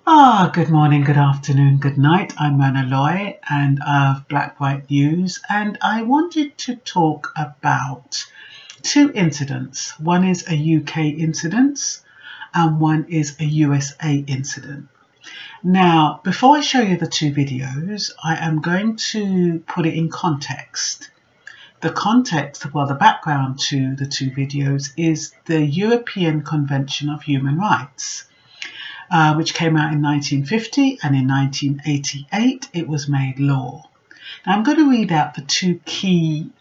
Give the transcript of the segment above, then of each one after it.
Good morning, good afternoon, good night. I'm Mona Loy and of Blackbright News, and I wanted to talk about two incidents. One is a UK incident and one is a USA incident. Now, before I show you the two videos, I am going to put it in context. The context, well, the background to the two videos is the European Convention of Human Rights, which came out in 1950, and in 1988 it was made law. Now I'm going to read out the two key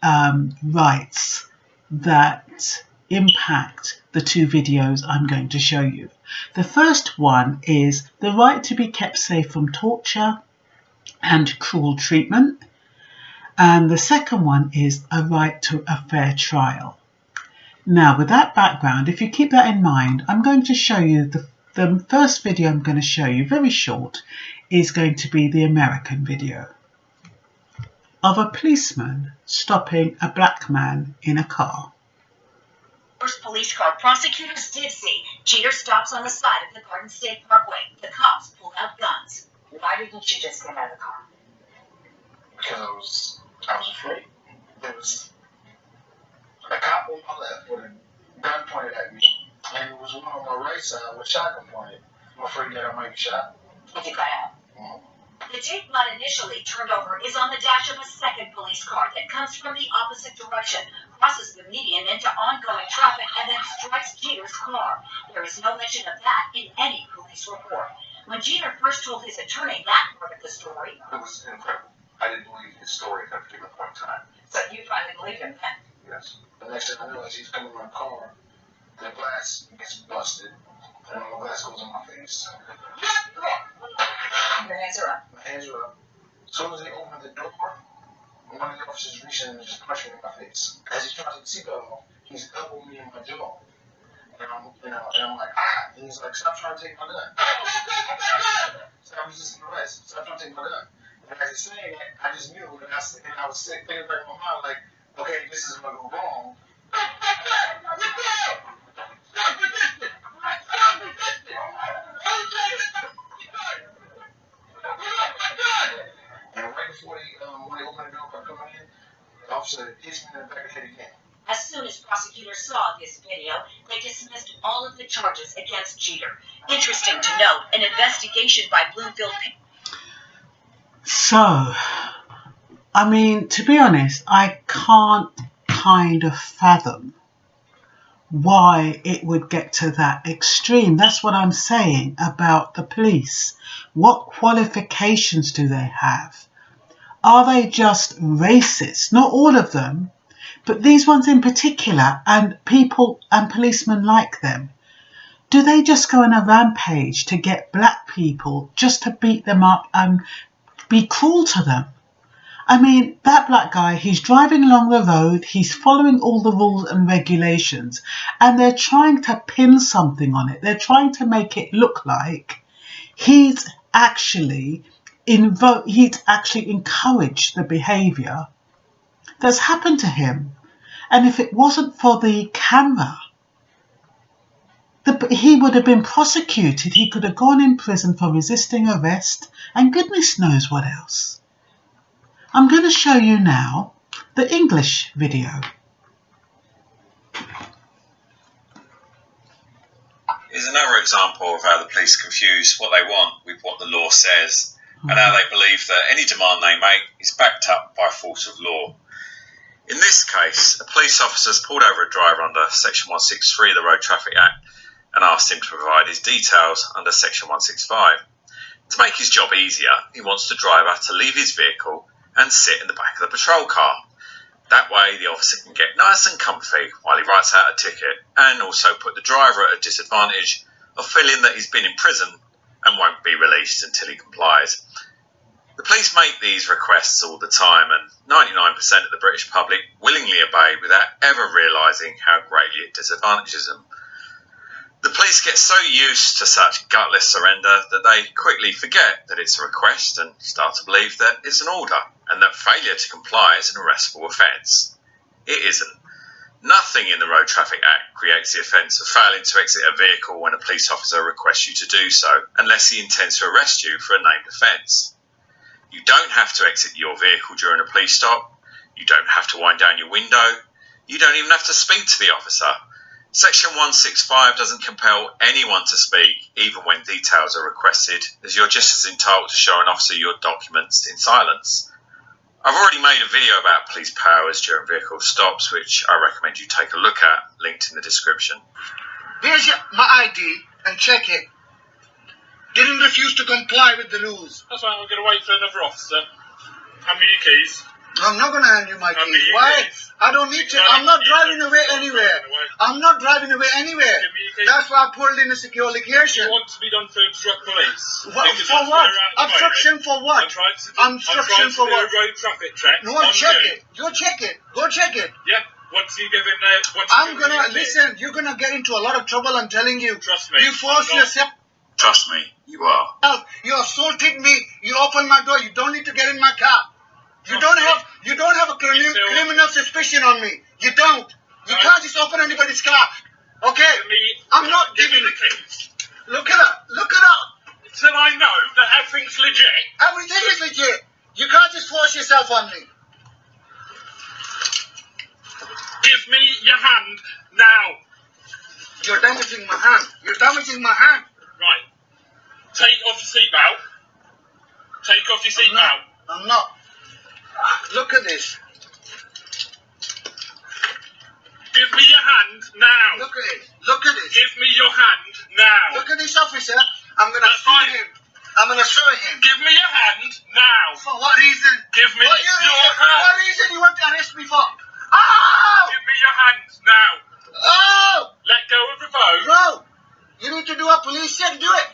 rights that impact the two videos I'm going to show you. The first one is the right to be kept safe from torture and cruel treatment, and the second one is a right to a fair trial. Now, with that background, if you keep that in mind, I'm going to show you the first video I'm going to show you, very short, is going to be the American video of a policeman stopping a black man in a car. First police car prosecutors did see. Jeter stops on the side of the Garden State Parkway. The cops pulled out guns. Why didn't you just get out of the car? Because I was afraid. There was a cop on my left with a gun pointed at me, and it was one on my right side with a shotgun pointed. I'm afraid that I might be shot. You got out. The tape not initially turned over is on the dash of a second police car that comes from the opposite direction, crosses the median into ongoing traffic, and then strikes Jeter's car. There is no mention of that in any police report. When Jeter first told his attorney that part of the story, It was incredible. I didn't believe his story at that particular point in time. so you finally believed him then. Yes. The next thing I know, as he's coming in my car, the glass gets busted, and the glass goes in my face. Your hands are up. My hands are up. As soon as they open the door, one of the officers reached in and just punched me in my face. As he's trying to take the seatbelt off, he's elbowing me in my jaw. And I'm like, ah! And he's like, stop trying to take my gun. Stop resisting arrest. Stop trying to take my gun. And as he's saying that, I just knew, and I was thinking back in my mind, like, okay, this is going to go wrong. And right before when they opened the door for coming in, the officer hits me in the back of the head again. As soon as prosecutors saw this video, they dismissed all of the charges against Jeter. Interesting to note, an investigation by Bloomfield. So, I mean, to be honest, I can't kind of fathom why it would get to that extreme. That's what I'm saying about the police. What qualifications do they have? Are they just racist? Not all of them, but these ones in particular, and people and policemen like them. Do they just go on a rampage to get black people just to beat them up and be cruel to them? I mean, that black guy, he's driving along the road, he's following all the rules and regulations, and they're trying to pin something on it. They're trying to make it look like he's actually encouraged the behaviour that's happened to him. And if it wasn't for the camera, he would have been prosecuted. He could have gone in prison for resisting arrest and goodness knows what else. I'm going to show you now the English video. Is another example of how the police confuse what they want with what the law says, and how they believe that any demand they make is backed up by force of law. In this case, a police officer has pulled over a driver under Section 163 of the Road Traffic Act and asked him to provide his details under Section 165. To make his job easier, he wants the driver to leave his vehicle and sit in the back of the patrol car. That way the officer can get nice and comfy while he writes out a ticket, and also put the driver at a disadvantage of feeling that he's been in prison and won't be released until he complies. The police make these requests all the time, and 99% of the British public willingly obey without ever realising how greatly it disadvantages them. The police get so used to such gutless surrender that they quickly forget that it's a request and start to believe that it's an order, and that failure to comply is an arrestable offence. It isn't. Nothing in the Road Traffic Act creates the offence of failing to exit a vehicle when a police officer requests you to do so, unless he intends to arrest you for a named offence. You don't have to exit your vehicle during a police stop. You don't have to wind down your window. You don't even have to speak to the officer. Section 165 doesn't compel anyone to speak, even when details are requested, as you're just as entitled to show an officer your documents in silence. I've already made a video about police powers during vehicle stops, which I recommend you take a look at, linked in the description. Here's my ID and check it. Didn't refuse to comply with the rules. That's why I'm going to wait for another officer. Hand me your keys. I'm not going to hand you my keys. Why? I don't need to. I'm not driving away anywhere. I'm not driving away anywhere. That's why I pulled in a secure location. You want to be done to obstruct police? For what? Obstruction for what? Obstruction for what? Road traffic check. No, check it. You check it. Go check it. Yeah. Once you give him the... I'm going to... Listen, you're going to get into a lot of trouble, I'm telling you. Trust me. You force yourself... Trust me, you are. You assaulted me. You opened my door. You don't need to get in my car. You don't have a criminal suspicion on me. You don't. You can't just open anybody's car. Okay? I'm not giving the keys. Look it up. Look it up. So I know that everything's legit. Everything is legit. You can't just force yourself on me. Give me your hand now. You're damaging my hand. You're damaging my hand. Right. Take off your seatbelt. Take off your seatbelt. I'm not. Look at this. Give me your hand now. Look at it. Look at it. Give me your hand now. Look at this officer. I'm going to sue him. I'm going to sue him. Give me your hand now. For what reason? Give me your hand. What reason you want to arrest me for? Oh! Give me your hand now. Oh! Let go of the phone. Bro, you need to do a police check. Do it.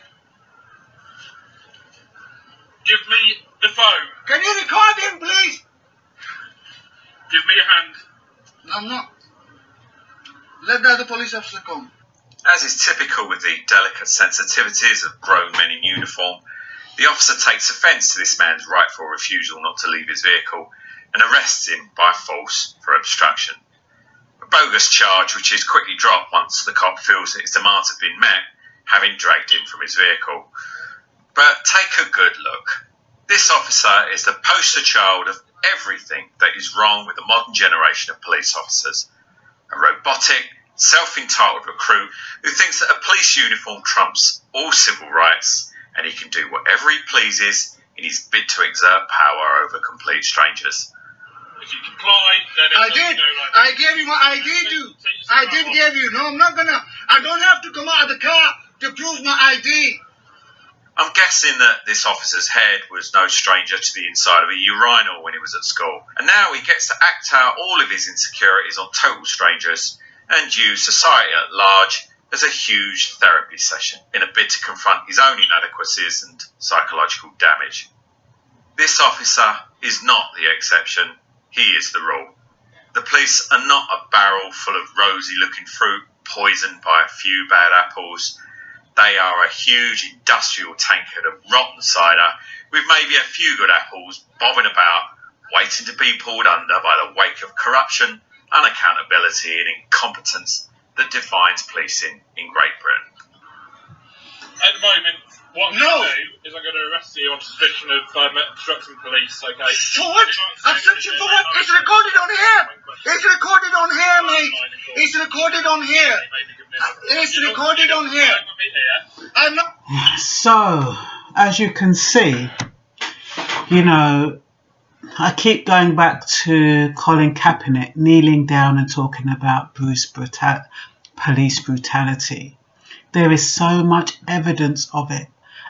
Give me the phone. Can you record him, please? Give me your hand. I'm not. Let the other police officer come. As is typical with the delicate sensitivities of grown men in uniform, the officer takes offence to this man's rightful refusal not to leave his vehicle and arrests him by force for obstruction. A bogus charge which is quickly dropped once the cop feels that his demands have been met, having dragged him from his vehicle. But take a good look. This officer is the poster child of everything that is wrong with the modern generation of police officers. A robotic, self-entitled recruit who thinks that a police uniform trumps all civil rights and he can do whatever he pleases in his bid to exert power over complete strangers. If you comply, then I did. I gave you my ID, dude. I did give you. No, I'm not gonna. I don't have to come out of the car to prove my ID. I'm guessing that this officer's head was no stranger to the inside of a urinal when he was at school, and now he gets to act out all of his insecurities on total strangers and use society at large as a huge therapy session in a bid to confront his own inadequacies and psychological damage. This officer is not the exception, he is the rule. The police are not a barrel full of rosy-looking fruit poisoned by a few bad apples. They are a huge industrial tankard of rotten cider with maybe a few good apples bobbing about, waiting to be pulled under by the wake of corruption, unaccountability and incompetence that defines policing in Great Britain. At the moment, what I'm going to do is I'm going to arrest you on suspicion of obstructing police, okay? For what? Obstruction for what? It's recorded on here. It's recorded on here, mate. It's recorded on here. It's recorded on here. I'm not. So, as you can see, you know, I keep going back to Colin Kaepernick kneeling down and talking about police brutality. There is so much evidence of it.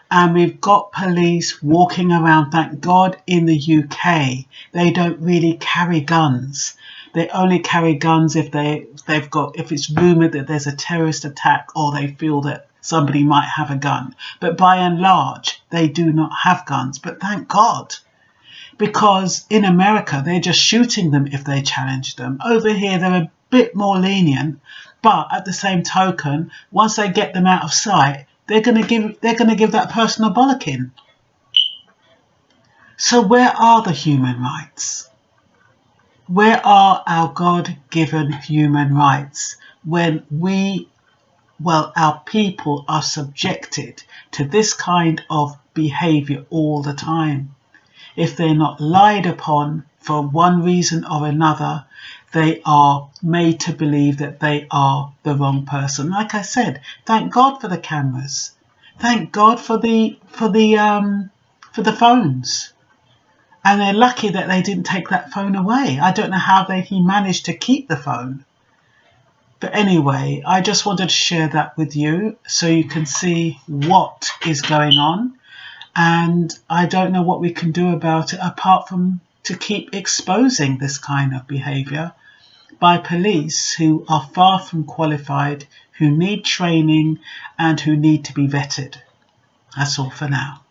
And we've got police walking around, thank God, in the UK. They don't really carry guns. They only carry guns if if it's rumoured that there's a terrorist attack or they feel that somebody might have a gun. But by and large, they do not have guns. But thank God. Because in America, they're just shooting them if they challenge them. Over here, they're a bit more lenient. But at the same token, once they get them out of sight, they're going to give that person a bollocking. So where are the human rights? Where are our God-given human rights when our people are subjected to this kind of behaviour all the time? If they're not lied upon for one reason or another, they are made to believe that they are the wrong person. Like I said, thank God for the cameras. Thank God for the phones. And they're lucky that they didn't take that phone away. I don't know how he managed to keep the phone. But anyway, I just wanted to share that with you so you can see what is going on. And I don't know what we can do about it apart from to keep exposing this kind of behaviour by police who are far from qualified, who need training and who need to be vetted. That's all for now.